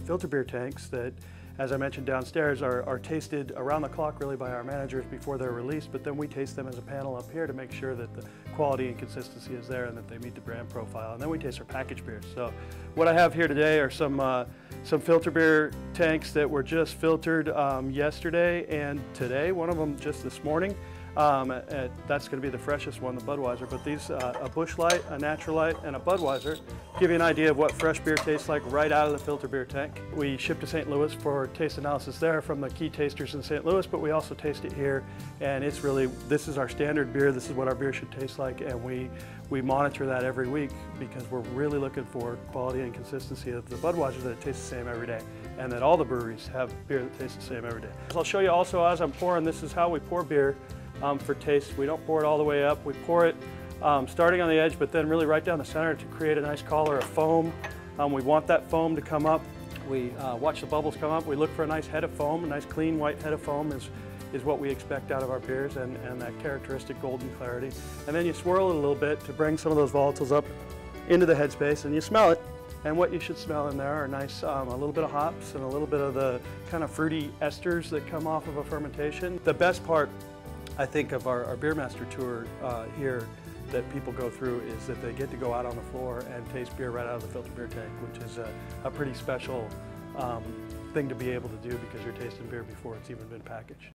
filter beer tanks that, as I mentioned downstairs, are tasted around the clock really by our managers before they're released, but then we taste them as a panel up here to make sure that the quality and consistency is there and that they meet the brand profile. And then we taste our packaged beers. So what I have here today are some filter beer tanks that were just filtered yesterday and today, one of them just this morning. That's going to be the freshest one, the Budweiser, but these, a Busch Light, a Natural Light, and a Budweiser give you an idea of what fresh beer tastes like right out of the filter beer tank. We ship to St. Louis for taste analysis there from the key tasters in St. Louis, but we also taste it here, and it's really, this is our standard beer, this is what our beer should taste like, and we monitor that every week because we're really looking for quality and consistency of the Budweiser, that it tastes the same every day, and that all the breweries have beer that tastes the same every day. I'll show you also as I'm pouring, this is how we pour beer. For taste. We don't pour it all the way up. We pour it starting on the edge, but then really right down the center to create a nice collar of foam. We want that foam to come up. We watch the bubbles come up. We look for a nice head of foam. A nice clean white head of foam is what we expect out of our beers, and that characteristic golden clarity. And then you swirl it a little bit to bring some of those volatiles up into the headspace, and you smell it. And what you should smell in there are nice, a little bit of hops and a little bit of the kind of fruity esters that come off of a fermentation. The best part, I think, of our Beer Master tour here that people go through is that they get to go out on the floor and taste beer right out of the filter beer tank, which is a pretty special thing to be able to do because you're tasting beer before it's even been packaged.